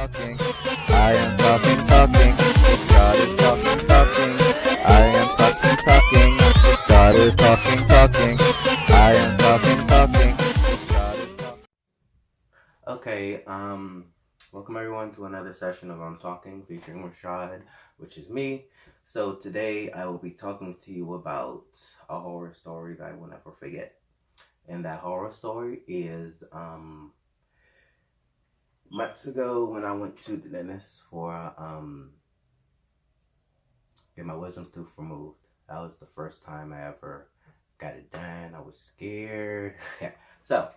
talking. I am talking. Started talking. I am talking. Started talking. I am talking. Started talking. Okay, welcome everyone to another session of I'm Talking featuring Rashad, which is me. So today I will be talking to you about a horror story that I will never forget. And that horror story is months ago when I went to the dentist for get my wisdom tooth removed. That was the first time I ever got it done. I was scared. So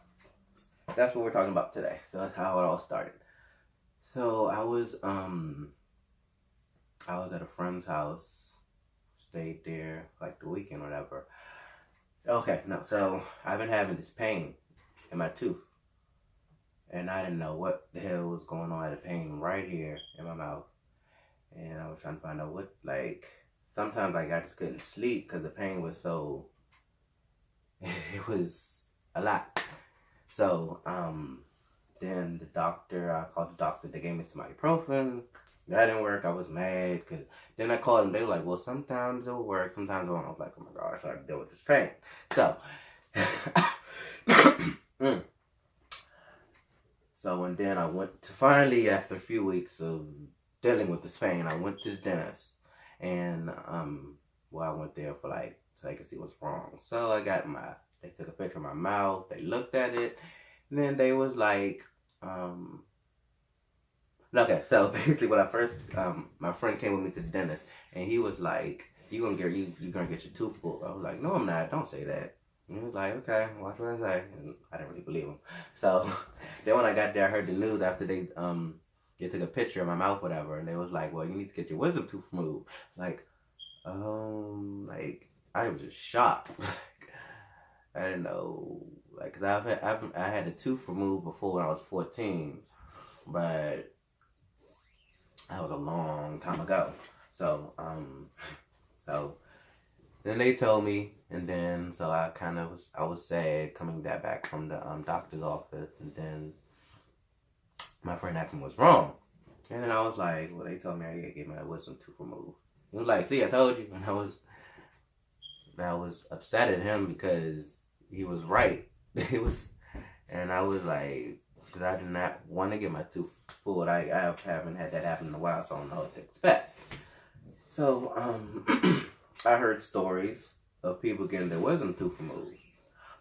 that's what we're talking about today. So that's how it all started. So I was at a friend's house, stayed there like the weekend or whatever. Okay, no, so I've been having this pain in my tooth. And I didn't know what the hell was going on. I had a pain right here in my mouth. And I was trying to find out what, sometimes I just couldn't sleep because the pain was so, it was a lot. So, then I called the doctor, they gave me some ibuprofen. That didn't work. I was mad because then I called them. They were like, well, sometimes it'll work, sometimes it won't. I was like, oh my gosh, I have to deal with this pain. So, So, and then I went to finally, after a few weeks of dealing with this pain, I went to the dentist. And, I went there so they could see what's wrong. So they took a picture of my mouth, they looked at it, and then they was like, okay, so basically when I first, my friend came with me to the dentist, and he was like, you're gonna get your tooth pulled. I was like, no, I'm not, don't say that. And he was like, okay, watch what I say. And I didn't really believe him. So then when I got there, I heard the news after they took a picture of my mouth, whatever, and they was like, well, you need to get your wisdom tooth removed. I was just shocked. I didn't know, cause I had a tooth removed before when I was 14, but that was a long time ago. So then they told me, and then so I was sad coming back from the doctor's office, and then my friend asked me what's wrong, and then I was like, well, they told me I gotta get my wisdom tooth removed. He was like, see, I told you, and I was upset at him because he was right. And I was like, because I did not want to get my tooth pulled. I haven't had that happen in a while, so I don't know what to expect. So I heard stories of people getting their wisdom tooth removed.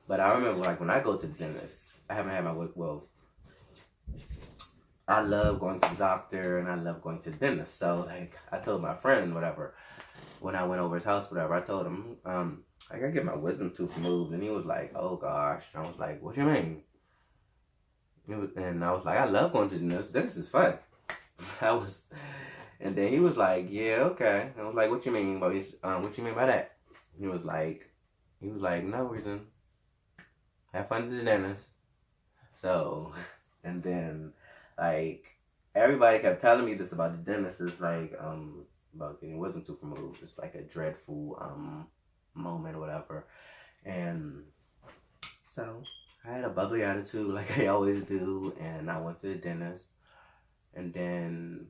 But I remember, when I go to the dentist, I haven't had I love going to the doctor and I love going to the dentist. So, I told my friend, whatever, when I went over his house, whatever, I told him, I gotta get my wisdom tooth removed. And he was like, oh gosh. And I was like, what you mean? And I was like, I love going to the dentist. Dentist is fun. And then he was like, yeah, okay. And I was like, what you mean, what you mean by that? He was like, no reason. Have fun at the dentist. So, and then, everybody kept telling me this about the dentist. It's about getting wisdom tooth removed. It's like a dreadful, moment or whatever. And so, I had a bubbly attitude like I always do. And I went to the dentist. And then,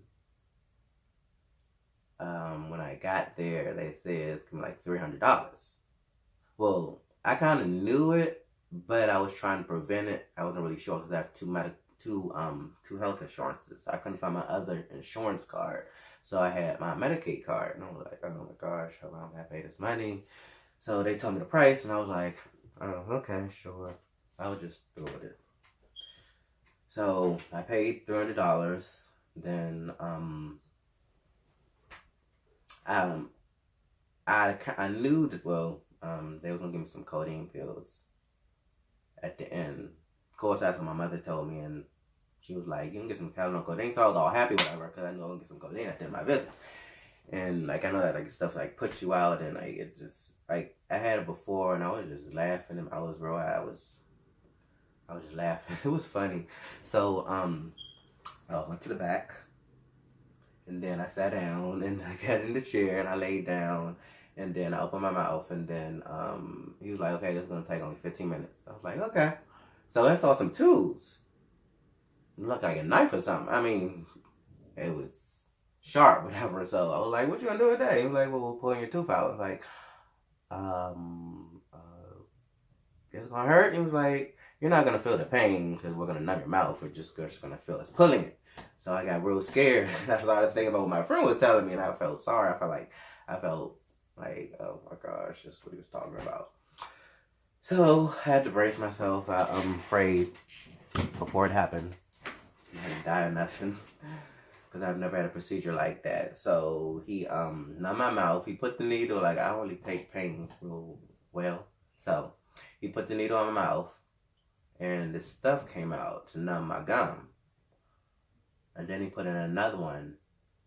when I got there, they said it's gonna be $300. Well, I kind of knew it, but I was trying to prevent it. I wasn't really sure because I have two health insurances. I couldn't find my other insurance card, so I had my Medicaid card, and I was like, oh my gosh, how long am I gonna pay this money? So they told me the price, and I was like, oh, okay, sure, I'll just go with it. So I paid $300. Then I knew that, they were gonna give me some codeine pills at the end. Of course, that's what my mother told me, and she was like, you can get some Tylenol codeine. So I was all happy, whatever, because I knew I was gonna get some codeine at the end of my visit. And I know that stuff puts you out, and it just I had it before, and I was just laughing, and I was real high. I was just laughing. It was funny. So I went to the back. And then I sat down, and I got in the chair, and I laid down, and then I opened my mouth, and then he was like, okay, this is going to take only 15 minutes. I was like, okay. So I saw some tools. It looked like a knife or something. I mean, it was sharp, whatever. So I was like, "What you gonna do today?" He was like, "Well, we're pulling your tooth out." I was like, "It's gonna hurt." He was like, "You're not gonna feel the pain because we're gonna numb your mouth. We're just gonna feel us pulling it." So I got real scared. That's a lot of things about what my friend was telling me, and I felt sorry. I felt like, oh my gosh, that's what he was talking about. So I had to brace myself. I prayed before it happened. I didn't die or nothing, because I've never had a procedure like that. So he numbed my mouth. He put the needle, like I don't really take pain real well. So he put the needle on my mouth, and this stuff came out to numb my gum. And then he put in another one.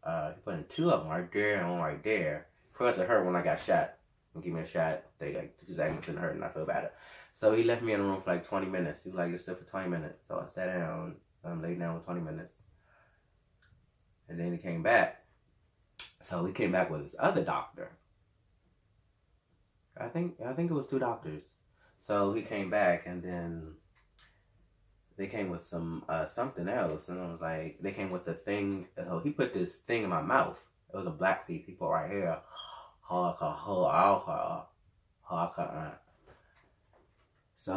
He put in two of them, right there and one right there. First it hurt when I got shot. He gave me a shot. They like 2 seconds didn't hurt and I feel better. So he left me in the room for like 20 minutes. He was like, just sit for 20 minutes. So I sat down, laid down for 20 minutes. And then he came back. So he came back with his other doctor. I think it was 2 doctors. So he came back and then they came with some something else, and I was like, they came with a thing. He put this thing in my mouth. It was a black piece. He put right here. So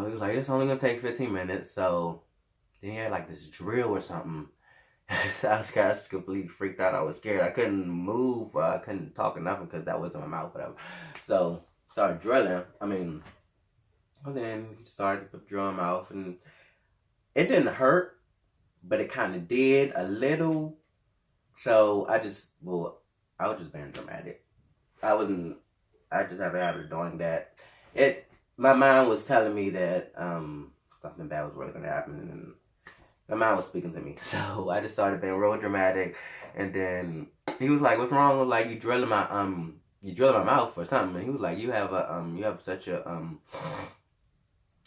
he was like, it's only gonna take 15 minutes. So then he had like this drill or something. So I was completely freaked out. I was scared. I couldn't move. I couldn't talk or nothing because that was in my mouth, whatever. So started drilling. And then he started to put drill in my mouth, and it didn't hurt, but it kind of did a little. So I was just being dramatic. I just have a habit of doing that. My mind was telling me that something bad was really gonna happen, and my mind was speaking to me. So I just started being real dramatic, and then he was like, "What's wrong?" I was like, "You drilling my mouth or something?" And he was like, "You have such a."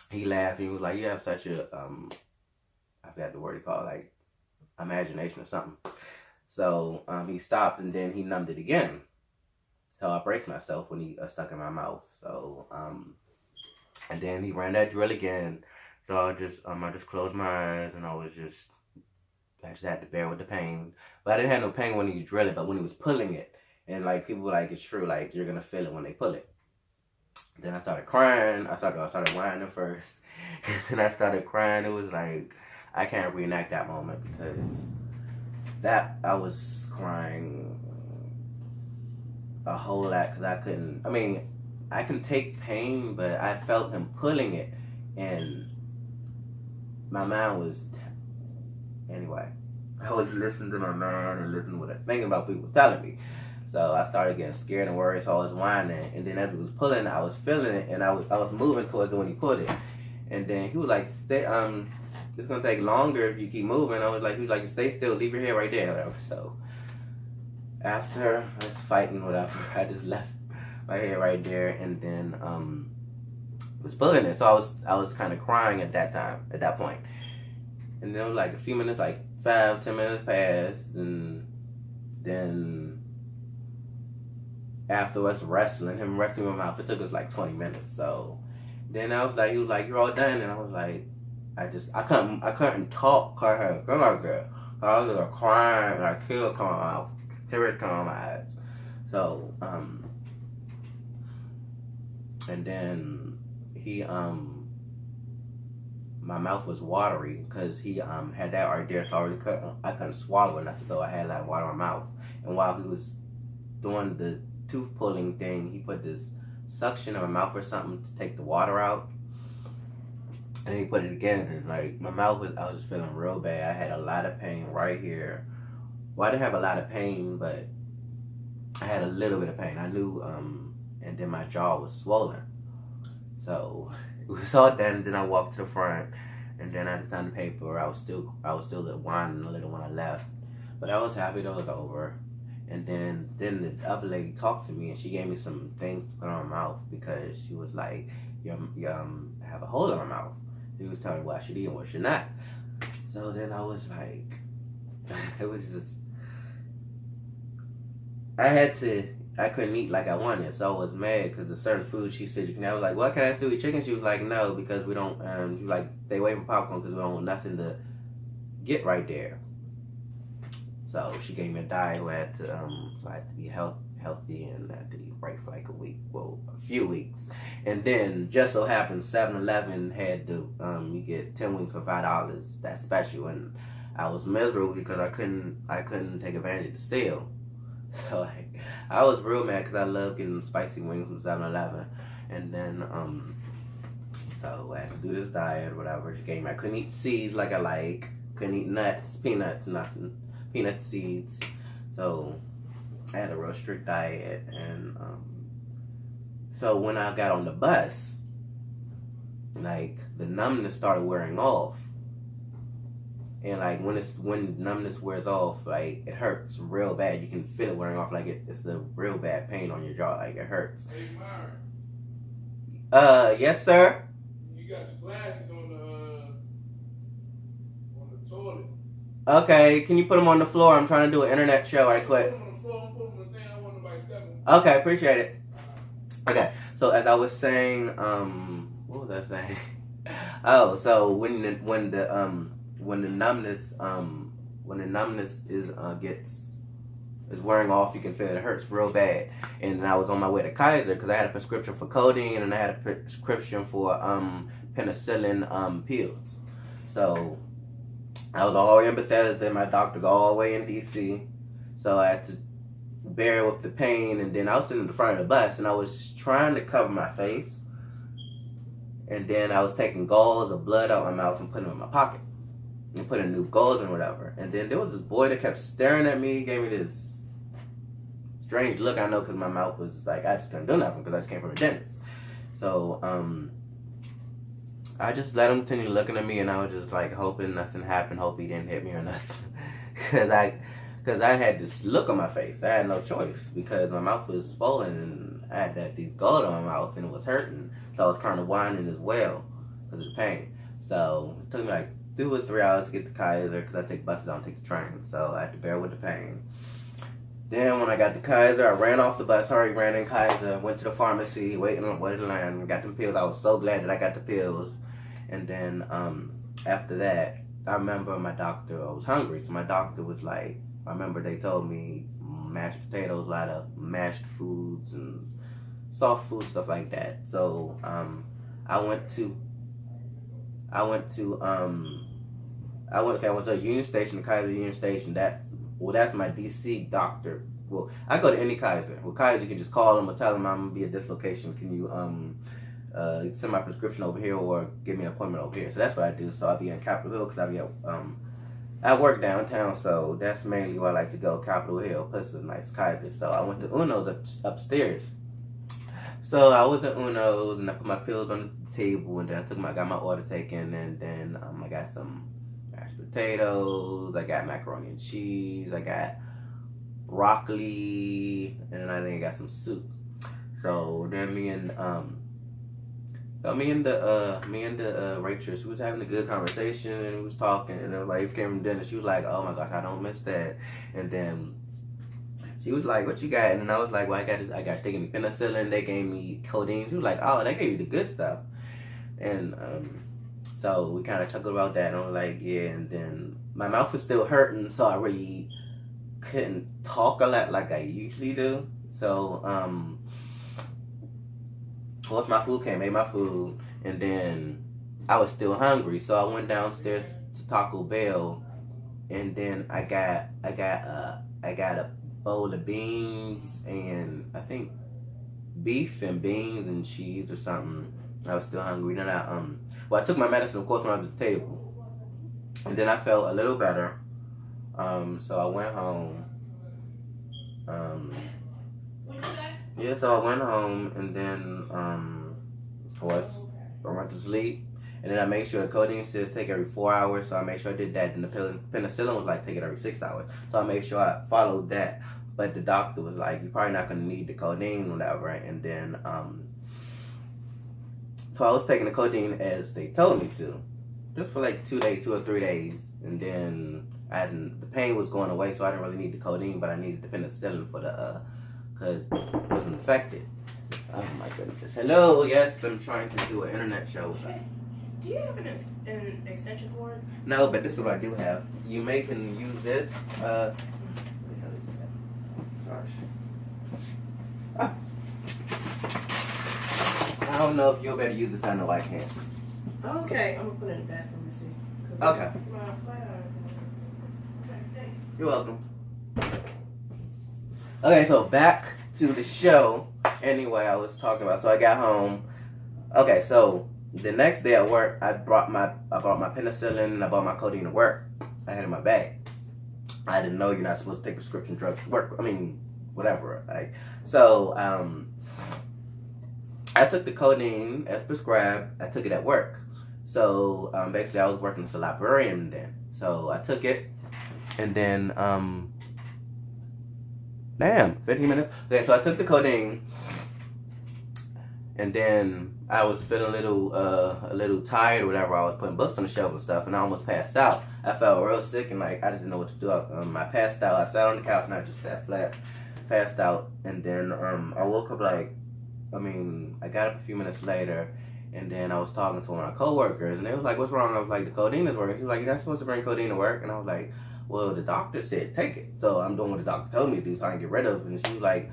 He laughed and he was like, "You have such a I forgot the word he called, like imagination or something." So he stopped and then he numbed it again. So I braced myself when he stuck in my mouth. So and then he ran that drill again. So I just closed my eyes and I just had to bear with the pain. But I didn't have no pain when he was drilling, but when he was pulling it, and like people were like, it's true, like you're gonna feel it when they pull it. Then I started crying. I started whining first, and I started crying. It was like I can't reenact that moment because I was crying a whole lot because I couldn't. I can take pain, but I felt him pulling it, and my mind was anyway. I was listening to my mind and listening to what I was thinking about people telling me. So I started getting scared and worried, so I was whining. And then as he was pulling, I was feeling it, and I was moving towards it when he pulled it. And then he was like, "Stay, it's gonna take longer if you keep moving." He was like, "Stay still, leave your head right there," whatever. So after I was fighting, whatever, I just left my head right there, and then was pulling it. So I was kind of crying at that point. And then it was like a few minutes, like 5-10 minutes passed, and then after us wrestling my mouth, it took us like 20 minutes. So then he was like, "You're all done," and I was like, I couldn't talk. I had like that. I was like crying, like tears coming out, tears coming out my eyes. So and then he my mouth was watery because he had that right there, so I couldn't swallow it. So I had like water in my mouth. And while he was doing the tooth pulling thing, he put this suction in my mouth or something to take the water out. And he put it again, and like my mouth I was feeling real bad. I had a lot of pain right here. Well, I didn't have a lot of pain, but I had a little bit of pain. I knew, and then my jaw was swollen. So it was all done. And then I walked to the front, and then I signed the paper. I was still whining a little when I left, but I was happy that it was over. And then the other lady talked to me, and she gave me some things to put on my mouth because she was like, "You have a hole in my mouth." She was telling me what I should eat and what I should not. So then I was like, it was just, I couldn't eat like I wanted, so I was mad because the certain food she said you can have. I was like, "What can I still eat chicken?" She was like, "No, because we don't." She was like, "Stay away from popcorn because we don't want nothing to get right there." So she gave me a diet where I had to, so I had to be healthy and I had to eat right for like a week, well, a few weeks. And then just so happened 7-Eleven had the, you get 10 wings for $5, that special. And I was miserable because I couldn't take advantage of the sale. So like, I was real mad because I love getting spicy wings from 7-Eleven. And then, so I had to do this diet or whatever. She gave me, I couldn't eat seeds like I like. Couldn't eat nuts, peanuts, nothing. Peanut seeds. So I had a real strict diet. And so when I got on the bus, like the numbness started wearing off. And like when numbness wears off, like it hurts real bad. You can feel it wearing off. Like it's a real bad pain on your jaw. Like it hurts. Hey, Myron. Yes, sir. You got your glasses on the toilet. Okay, can you put them on the floor? I'm trying to do an internet show right quick. Put them on the floor. Put them on the thing. I want nobody stepping. Okay, appreciate it. Okay, so as I was saying, what was I saying? Oh, so when the numbness is wearing off, you can feel it hurts real bad. And I was on my way to Kaiser because I had a prescription for codeine and I had a prescription for penicillin pills. So I was all the way in Bethesda. My doctor's all the way in DC. So I had to bear with the pain. And then I was sitting in the front of the bus and I was trying to cover my face. And then I was taking gauze of blood out my mouth and putting them in my pocket. And putting new gauze and whatever. And then there was this boy that kept staring at me. He gave me this strange look. I know because my mouth was like, I just couldn't do nothing because I just came from a dentist. So, I just let him continue looking at me, and I was just like hoping nothing happened. Hope he didn't hit me or nothing, because I had this look on my face. I had no choice because my mouth was swollen and I had these gauze on my mouth and it was hurting. So I was kind of whining as well because of the pain. So it took me like 2 or 3 hours to get to Kaiser because I take buses, I don't take the train. So I had to bear with the pain. Then when I got to Kaiser, I ran off the bus, ran in Kaiser, went to the pharmacy, waited in line, and got them pills. I was so glad that I got the pills. And then after that, I remember my doctor, I was hungry. So my doctor was like, I remember they told me mashed potatoes, a lot of mashed foods and soft food, stuff like that. So I went to a Union Station, the Kaiser Union Station. That's my DC doctor. Well, I go to any Kaiser. Well, Kaiser, you can just call them or tell them I'm gonna be at this location. Can you send my prescription over here or give me an appointment over here? So that's what I do. So I'll be in Capitol Hill because I'll be I work downtown, so that's mainly where I like to go. Capitol Hill, plus a nice Kaiser. So I went to Uno's upstairs. So I was at Uno's and I put my pills on the table, and then I got my order taken, and then I got some mashed potatoes, I got macaroni and cheese, I got broccoli, and then I think I got some soup. So then me and the waitress, we was having a good conversation and we was talking, and then like came from dinner, she was like, "Oh my gosh, I don't miss that." And then she was like, "What you got?" And then I was like, "Well, they gave me penicillin, they gave me codeine." She was like, "Oh, they gave you the good stuff." And so we kind of chuckled about that, and I was like, "Yeah." And then my mouth was still hurting, so I really couldn't talk a lot like I usually do. So once my food came, ate my food, and then I was still hungry, so I went downstairs to Taco Bell, and then I got a bowl of beans and I think beef and beans and cheese or something. I was still hungry. Then I took my medicine, of course, when I was at the table, and then I felt a little better. So I went home. Yeah, so I went home, and then I went to sleep, and then I made sure the codeine says take every 4 hours, so I made sure I did that. And the penicillin was like take it every 6 hours, so I made sure I followed that. But the doctor was like, "You're probably not gonna need the codeine, or whatever." And then so I was taking the codeine as they told me to, just for like 2 or 3 days, and then the pain was going away, so I didn't really need the codeine, but I needed the penicillin for the because it was infected. Oh my goodness. Hello, yes, I'm trying to do an internet show. Do you have an extension cord? No, but this is what I do have. You can use this. I don't know if you'll better use this. I know I can't. Okay, I'm gonna put it in the bathroom and see. Okay. My flat iron. Okay, thanks. You're welcome. Okay, so back to the show. Anyway, I was talking about. So I got home. Okay, so the next day at work, I brought my penicillin and I brought my codeine to work. I had it in my bag. I didn't know you're not supposed to take prescription drugs to work. I mean, whatever. Like, so I took the codeine as prescribed. I took it at work. So basically, I was working as a librarian then. So I took it, and then 15 minutes. Okay, so I took the codeine, and then I was feeling a little tired or whatever. I was putting books on the shelf and stuff, and I almost passed out. I felt real sick, and like I didn't know what to do. I passed out. I sat on the couch, and I just sat flat, passed out, and then I woke up I got up a few minutes later, and then I was talking to one of my coworkers, and they was like, "What's wrong?" I was like, "The codeine is working." He was like, "You're not supposed to bring codeine to work," and I was like, "Well, the doctor said take it, so I'm doing what the doctor told me to do, so I can get rid of it." And she was like,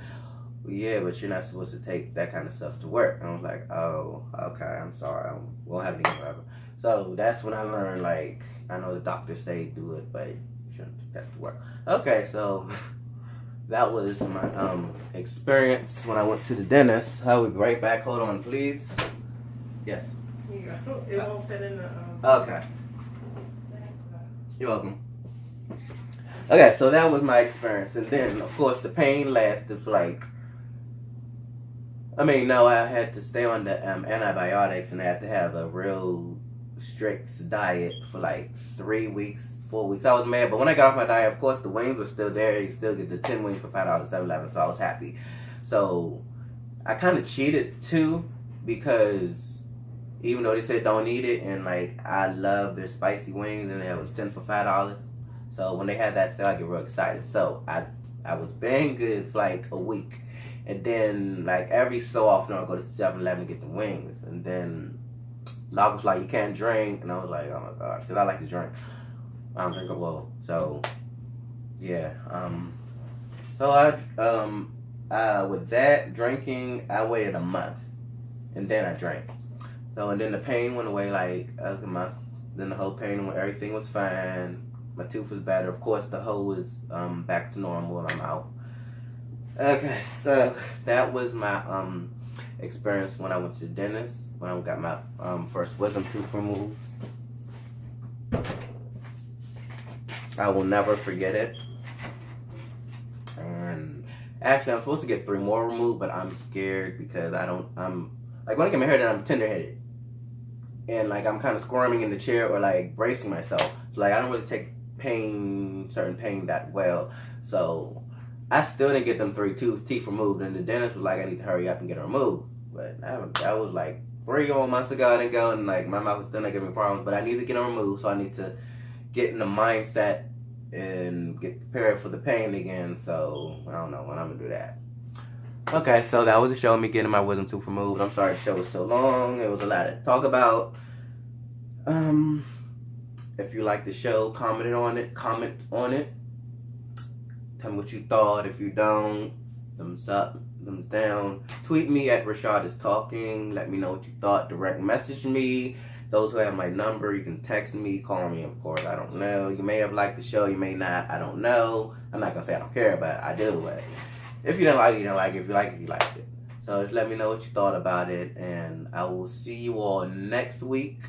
"Well, yeah, but you're not supposed to take that kind of stuff to work." And I was like, "Oh, okay, I'm sorry, I won't have any whatever." So that's when I learned, like, I know the doctors say do it, but you shouldn't take that to work. Okay, so that was my experience when I went to the dentist. I'll be right back. Hold on, please. Yes. Here you go. It won't fit in the. Okay. You're welcome. Okay, so that was my experience, and then of course the pain lasted for I had to stay on the antibiotics, and I had to have a real strict diet for 3 weeks, 4 weeks. I was mad, but when I got off my diet, of course the wings were still there. You still get the 10 wings for $5 at 7-Eleven, so I was happy. So I kind of cheated too, because even though they said don't eat it, and I love their spicy wings, and it was 10 for $5. So when they had that sale, I get real excited. So I was being good for a week, and then every so often I'll go to 7-Eleven and get the wings, and then Doc was like, "You can't drink," and I was like, "Oh my gosh," because I like to drink. I don't drink well, so yeah. So I with that drinking, I waited a month, and then I drank. So and then the pain went away a month. Then the whole pain went. Everything was fine. My tooth was better. Of course, the hole was back to normal, and I'm out. Okay, so that was my experience when I went to the dentist, when I got my first wisdom tooth removed. I will never forget it. And actually, I'm supposed to get 3 more removed, but I'm scared because when I get my hair done, I'm tender-headed. And I'm kind of squirming in the chair or bracing myself. So I don't really take certain pain that well. So I still didn't get them 3 teeth removed, and the dentist was like, "I need to hurry up and get it removed." But that was 3 more months ago. I didn't go, and my mouth was still not giving me problems. But I need to get them removed, so I need to get in the mindset and get prepared for the pain again. So I don't know when I'm gonna do that. Okay, so that was the show of me getting my wisdom tooth removed. I'm sorry the show was so long. It was a lot to talk about. If you like the show, comment on it. Tell me what you thought. If you don't, thumbs up, thumbs down. Tweet me at Rashad is Talking. Let me know what you thought. Direct message me. Those who have my number, you can text me, call me, of course. I don't know. You may have liked the show, you may not. I don't know. I'm not going to say I don't care, but I do. But if you didn't like it, you don't like it. If you like it, you liked it. So just let me know what you thought about it. And I will see you all next week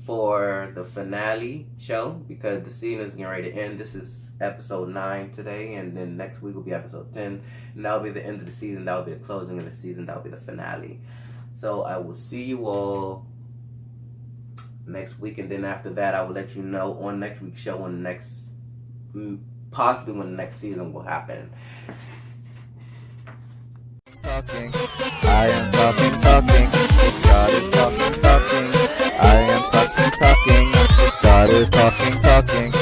for the finale show, because the season is getting ready to end. This is episode 9 today, and then next week will be episode 10. And that'll be the end of the season. That'll be the closing of the season. That'll be the finale. So I will see you all next week, and then after that I will let you know on next week's show possibly when the next season will happen. Talking, I am talking. God is talking. I am talking. God is talking.